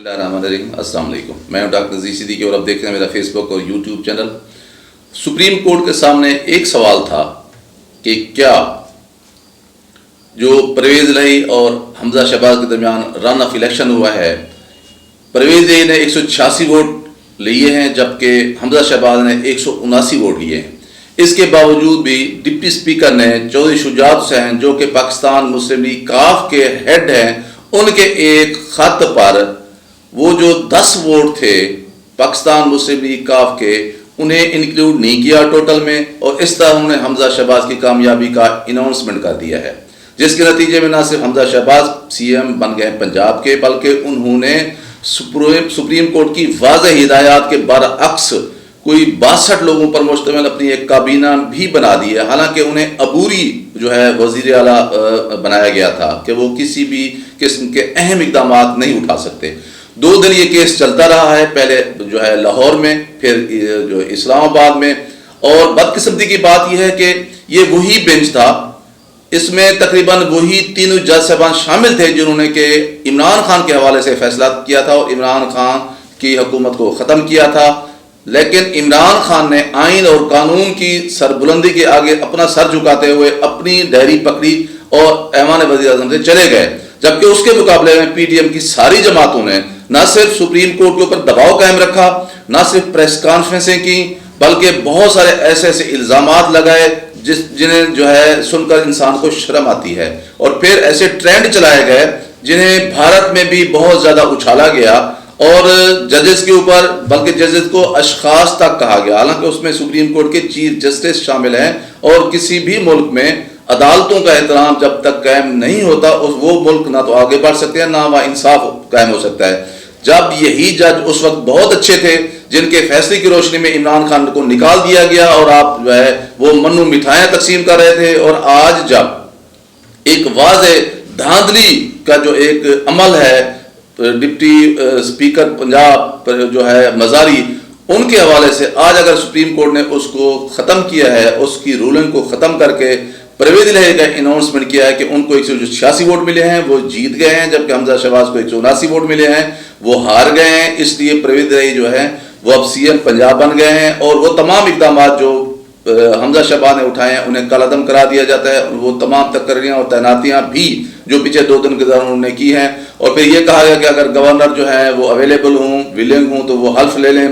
السلام علیکم، میں ہوں ڈاکٹر نذیر صدیقی اور اب دیکھ رہے ہیں میرا فیس بک اور یوٹیوب چینل۔ سپریم کورٹ کے سامنے ایک سوال تھا کہ کیا جو پرویز الہی اور حمزہ شہباز کے درمیان رن آف الیکشن ہوا ہے، پرویز الہی نے 186 ووٹ لیے ہیں جبکہ حمزہ شہباز نے 179 ووٹ لیے ہیں۔ اس کے باوجود بھی ڈپٹی اسپیکر نے چودھری شجاعت حسین جو کہ پاکستان مسلم لیگ کاف کے ہیڈ ہیں، ان کے ایک خط پر وہ جو 10 ووٹ تھے پاکستان مسلم لیگ کاف کے، انہیں انکلوڈ نہیں کیا ٹوٹل میں، اور اس طرح انہوں نے حمزہ شہباز کی کامیابی کا اناؤنسمنٹ کر دیا ہے، جس کے نتیجے میں نہ صرف حمزہ شہباز سی ایم بن گئے پنجاب کے، بلکہ انہوں نے سپریم کورٹ کی واضح ہدایات کے برعکس کوئی 62 لوگوں پر مشتمل اپنی ایک کابینہ بھی بنا دی ہے، حالانکہ انہیں عبوری جو ہے وزیر اعلیٰ بنایا گیا تھا کہ وہ کسی بھی قسم کے اہم اقدامات نہیں اٹھا سکتے۔ 2 دن یہ کیس چلتا رہا ہے، پہلے جو ہے لاہور میں، پھر جو اسلام آباد میں، اور بدقسمتی کی بات یہ ہے کہ یہ وہی بینچ تھا، اس میں تقریباً وہی 3 جج صاحبان شامل تھے جنہوں نے کہ عمران خان کے حوالے سے فیصلہ کیا تھا اور عمران خان کی حکومت کو ختم کیا تھا، لیکن عمران خان نے آئین اور قانون کی سربلندی کے آگے اپنا سر جھکاتے ہوئے اپنی ڈائری پکڑی اور ایوان وزیر اعظم سے چلے گئے، جبکہ اس کے مقابلے میں پی ٹی ایم کی ساری جماعتوں نے نہ صرف سپریم کورٹ کے اوپر دباؤ قائم رکھا، نہ صرف پریس کانفرنسیں کی، بلکہ بہت سارے ایسے الزامات لگائے جنہیں جو ہے سن کر انسان کو شرم آتی ہے، اور پھر ایسے ٹرینڈ چلائے گئے جنہیں بھارت میں بھی بہت زیادہ اچھالا گیا، اور ججز کے اوپر، بلکہ ججز کو اشخاص تک کہا گیا، حالانکہ اس میں سپریم کورٹ کے چیف جسٹس شامل ہیں، اور کسی بھی ملک میں عدالتوں کا احترام جب تک قائم نہیں ہوتا وہ ملک نہ تو آگے بڑھ سکتے ہیں، نہ وہاں انصاف قائم ہو سکتا ہے۔ جب یہی جج اس وقت بہت اچھے تھے جن کے فیصلے کی روشنی میں عمران خان کو نکال دیا گیا اور آپ جو ہے وہ منو مٹھائیاں تقسیم کر رہے تھے، اور آج جب ایک واضح دھاندلی کا جو ایک عمل ہے ڈپٹی اسپیکر پنجاب جو ہے مزاری، ان کے حوالے سے آج اگر سپریم کورٹ نے اس کو ختم کیا ہے، اس کی رولنگ کو ختم کر کے پرویز الہی کا اناؤنسمنٹ کیا ہے کہ ان کو 186 ووٹ ملے ہیں، وہ جیت گئے ہیں، جبکہ حمزہ شہباز کو 179 ووٹ ملے ہیں، وہ ہار گئے ہیں، اس لیے پرویز الہی جو ہے وہ اب سی ایم پنجاب بن گئے ہیں، اور وہ تمام اقدامات جو حمزہ شہباز نے اٹھائے ہیں انہیں کل عدم کرا دیا جاتا ہے، وہ تمام تقرریاں اور تعیناتیاں بھی جو پچھلے 2 دن کے دوران انہوں نے کی ہیں، اور پھر یہ کہا گیا کہ اگر گورنر جو ہے وہ اویلیبل ہوں، ولنگ ہوں، تو وہ حلف لے لیں۔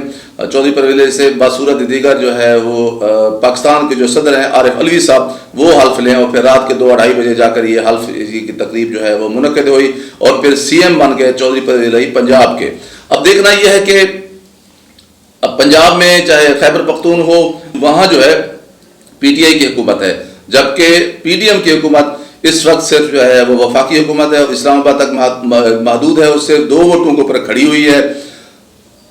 چودھری پرویز الہی سے بصورت دیگر جو ہے وہ پاکستان کے جو صدر ہیں عارف علوی صاحب وہ حلف لیں، اور پھر رات کے 2-2:30 بجے جا کر یہ حلف کی تقریب جو ہے وہ منعقد ہوئی، اور پھر سی ایم بن گئے چودھری پرویز الہی پنجاب کے۔ اب دیکھنا یہ ہے کہ اب پنجاب میں چاہے خیبر پختون ہو، وہاں جو ہے پی ٹی آئی کی حکومت ہے، جبکہ پی ڈی ایم کی حکومت اس وقت صرف جو ہے وہ وفاقی حکومت ہے اور اسلام آباد تک محدود ہے، اس سے 2 ووٹوں کے اوپر کھڑی ہوئی ہے۔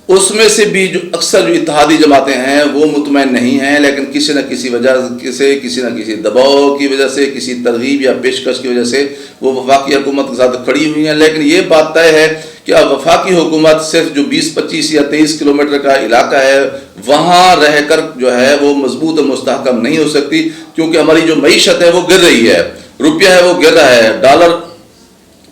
اس میں سے بھی جو اکثر جو اتحادی جماعتیں ہیں وہ مطمئن نہیں ہیں، لیکن کسی نہ کسی وجہ سے، کسی نہ کسی دباؤ کی وجہ سے، کسی ترغیب یا پیشکش کی وجہ سے وہ وفاقی حکومت کے ساتھ کھڑی ہوئی ہیں، لیکن یہ بات طے ہے کہ اب وفاقی حکومت صرف جو 20-25 یا 23 کلومیٹر کا علاقہ ہے وہاں رہ کر جو ہے وہ مضبوط اور مستحکم نہیں ہو سکتی، کیونکہ ہماری جو معیشت ہے وہ گر رہی ہے، روپیہ ہے وہ گر رہا ہے، ڈالر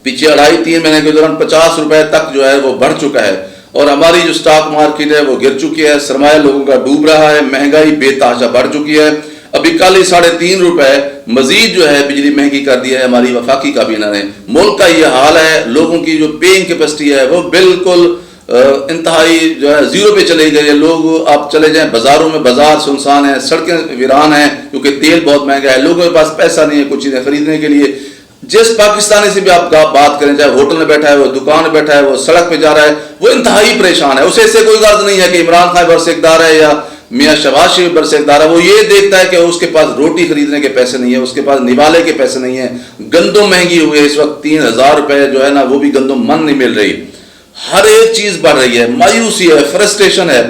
پچھلے 2.5-3 مہینے کے دوران 50 روپے تک جو ہے وہ بڑھ چکا ہے، اور ہماری جو سٹاک مارکیٹ ہے وہ گر چکی ہے، سرمایہ لوگوں کا ڈوب رہا ہے، مہنگائی بے تحاشا بڑھ چکی ہے۔ ابھی کل ہی 3.5 روپے مزید جو ہے بجلی مہنگی کر دی ہے ہماری وفاقی کابینہ نے۔ ملک کا یہ حال ہے، لوگوں کی جو پیئنگ کیپیسٹی ہے وہ بالکل انتہائی جو ہے 0 پہ چلی گئی ہے۔ لوگ آپ چلے جائیں بازاروں میں، بازار سنسان ہیں، سڑکیں ویران ہیں، کیونکہ تیل بہت مہنگا ہے، لوگوں کے پاس پیسہ نہیں ہے کچھ چیزیں خریدنے کے لیے۔ جس پاکستانی سے بھی آپ بات کریں، چاہے ہوٹل میں بیٹھا ہے، وہ دکان میں بیٹھا ہے، وہ سڑک پہ جا رہا ہے، وہ انتہائی پریشان ہے۔ اسے اس سے کوئی غرض نہیں ہے کہ عمران خان برسکدار ہے یا میاں شہباز شریف برسکدار ہے، وہ یہ دیکھتا ہے کہ اس کے پاس روٹی خریدنے کے پیسے نہیں ہیں، اس کے پاس نوالے کے پیسے نہیں ہیں، گندم مہنگی ہوئی ہے، اس وقت 3000 روپے جو ہے نا وہ بھی گندم من نہیں مل رہی، ہر ایک چیز بڑھ رہی ہے، مایوسی ہے، فرسٹریشن ہے،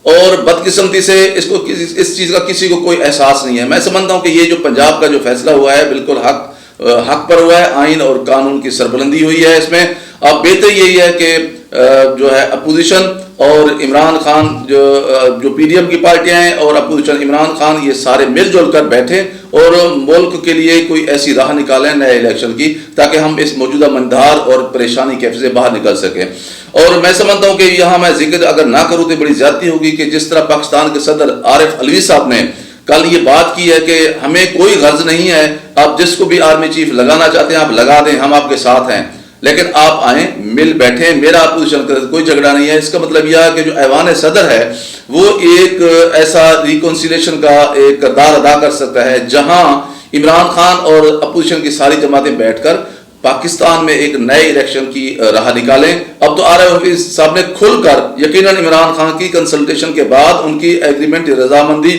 اور بدقسمتی سے اس چیز کا کسی کو کوئی احساس نہیں ہے۔ میں سمجھتا ہوں کہ یہ جو پنجاب کا جو فیصلہ ہوا ہے بالکل حق پر ہوا ہے، آئین اور قانون کی سربلندی ہوئی ہے اس میں۔ اب بہتر یہی ہے کہ جو ہے اپوزیشن اور عمران خان جو پی ڈی ایم کی پارٹیاں ہیں اور اپوزیشن عمران خان یہ سارے مل جل کر بیٹھیں اور ملک کے لیے کوئی ایسی راہ نکالیں نئے الیکشن کی تاکہ ہم اس موجودہ مندہار اور پریشانی کیفے سے باہر نکل سکیں. اور میں سمجھتا ہوں کہ یہاں میں ذکر اگر نہ کروں تو بڑی زیادتی ہوگی کہ جس طرح پاکستان کے صدر عارف علوی صاحب نے کل یہ بات کی ہے کہ ہمیں کوئی غرض نہیں ہے، آپ جس کو بھی آرمی چیف لگانا چاہتے ہیں آپ لگا دیں، ہم آپ کے ساتھ ہیں، لیکن آپ آئیں مل بیٹھیں، میرا اپوزیشن کا کوئی جھگڑا نہیں ہے. اس کا مطلب یہ ہے کہ جو ایوان صدر ہے وہ ایک ایسا ریکنسیلیشن کا ایک کردار ادا کر سکتا ہے جہاں عمران خان اور اپوزیشن کی ساری جماعتیں بیٹھ کر پاکستان میں ایک نئے الیکشن کی راہ نکالیں. اب تو عارف علوی صاحب نے کھل کر یقیناً عمران خان کی کنسلٹیشن کے بعد ان کی ایگریمنٹ رضامندی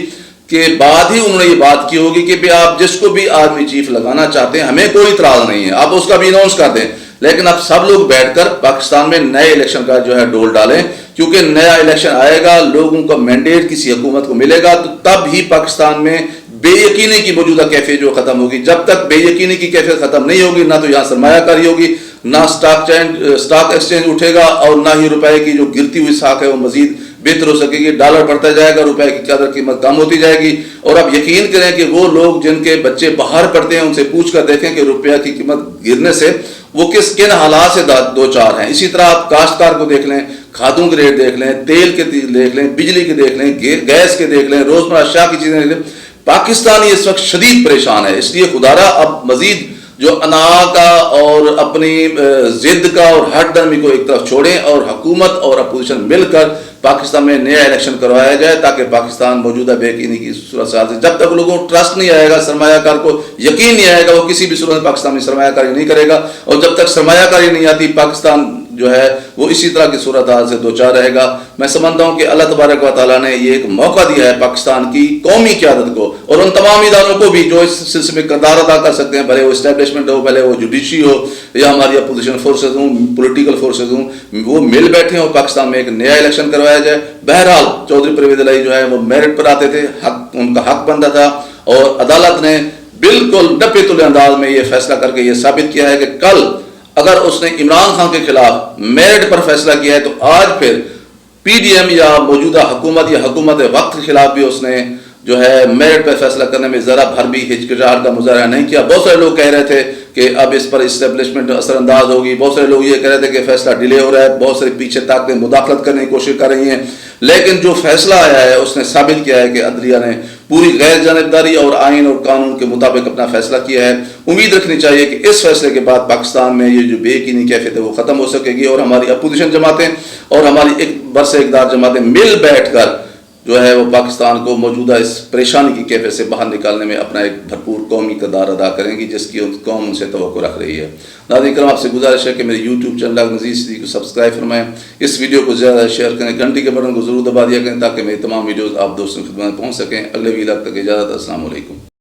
کے بعد ہی انہوں نے یہ بات کی ہوگی کہ آپ جس کو بھی آرمی چیف لگانا چاہتے ہیں ہمیں کوئی اعتراض نہیں ہے، آپ اس کا بھی اناؤنس کر دیں، لیکن اب سب لوگ بیٹھ کر پاکستان میں نئے الیکشن کا جو ہے ڈول ڈالیں، کیونکہ نیا الیکشن آئے گا، لوگوں کا مینڈیٹ کسی حکومت کو ملے گا تو تب ہی پاکستان میں بے یقینی کی موجودہ کیفیت جو ختم ہوگی. جب تک بے یقینی کی کیفیت ختم نہیں ہوگی نہ تو یہاں سرمایہ کاری ہوگی، نہ اسٹاک ایکسچینج اٹھے گا اور نہ ہی روپے کی جو گرتی ہوئی ساکھ ہے وہ مزید بہتر ہو سکے گی. ڈالر بڑھتا جائے گا، روپے کی قدر قیمت کم ہوتی جائے گی. اور اب یقین کریں کہ وہ لوگ جن کے بچے باہر پڑھتے ہیں ان سے پوچھ کر دیکھیں کہ روپیہ کی قیمت گرنے سے وہ کن حالات سے دو چار ہیں. اسی طرح آپ کاشتکار کو دیکھ لیں، کھادوں کے ریٹ دیکھ لیں، تیل کے دیکھ لیں، بجلی کے دیکھ لیں، گیس کے دیکھ لیں، روزمرہ اشیاء کی چیزیں دیکھ لیں. پاکستان اس وقت شدید پریشان ہے. اس لیے خدارا اب مزید جو انا کا اور اپنی ضد کا اور ہٹ درمی کو ایک طرف چھوڑیں اور حکومت اور اپوزیشن مل کر پاکستان میں نیا الیکشن کروایا جائے تاکہ پاکستان موجودہ بے یقینی کی صورت حال سے جب تک لوگوں کو ٹرسٹ نہیں آئے گا، سرمایہ کار کو یقین نہیں آئے گا، وہ کسی بھی صورت میں پاکستان میں سرمایہ کاری نہیں کرے گا. اور جب تک سرمایہ کاری نہیں آتی پاکستان جو ہے وہ اسی طرح کی صورتحال سے دوچار رہے گا. میں سمجھتا ہوں کہ اللہ تبارک و تعالیٰ نے یہ ایک موقع دیا ہے پاکستان کی قومی قیادت کو اور ان تمام اداروں کو بھی جو اس سلسلے میں کردار ادا کر سکتے ہیں، بھلے وہ اسٹیبلشمنٹ ہو، بھلے وہ جوڈیشی ہو یا ہماری اپوزیشن فورسز ہوں، پولیٹیکل فورسز ہوں، وہ مل بیٹھے اور پاکستان میں ایک نیا الیکشن کروایا جائے. بہرحال چودھری پرویز الہی جو ہے وہ میرٹ پر آتے تھے، ان کا حق بنتا تھا اور عدالت نے بالکل نپے تلے انداز میں یہ فیصلہ کر کے یہ ثابت کیا ہے کہ کل اگر اس نے عمران خان کے خلاف میرٹ پر فیصلہ کیا ہے تو آج پھر پی ڈی ایم یا موجودہ حکومت یا حکومت وقت کے خلاف بھی اس نے جو ہے میرٹ پر فیصلہ کرنے میں ذرا بھر بھی ہچکچاہٹ کا مظاہرہ نہیں کیا. بہت سارے لوگ کہہ رہے تھے کہ اب اس پر اسٹیبلشمنٹ اثر انداز ہوگی، بہت سارے لوگ یہ کہہ رہے تھے کہ فیصلہ ڈیلے ہو رہا ہے، بہت سارے پیچھے طاقتیں مداخلت کرنے کی کوشش کر رہی ہیں، لیکن جو فیصلہ آیا ہے اس نے ثابت کیا ہے کہ عدلیہ نے پوری غیر جانبداری اور آئین اور قانون کے مطابق اپنا فیصلہ کیا ہے. امید رکھنی چاہیے کہ اس فیصلے کے بعد پاکستان میں یہ جو بے یقینی کیفیت ہے وہ ختم ہو سکے گی اور ہماری اپوزیشن جماعتیں اور ہماری ایک برسر اقدار جماعتیں مل بیٹھ کر جو ہے وہ پاکستان کو موجودہ اس پریشانی کی کیفیت سے باہر نکالنے میں اپنا ایک بھرپور قومی کردار ادا کریں گی جس کی قوم ان سے توقع رکھ رہی ہے. ناظرین کرام، آپ سے گزارش ہے کہ میرے یوٹیوب چینل مزید صدیقی کو سبسکرائب فرمائیں، اس ویڈیو کو زیادہ شیئر کریں، گھنٹی کے بٹن کو ضرور دبا دیا کریں تاکہ میری تمام ویڈیوز آپ دوستوں کی خدمت میں پہنچ سکیں. اگلے ویلاگ تک اجازت، السلام علیکم.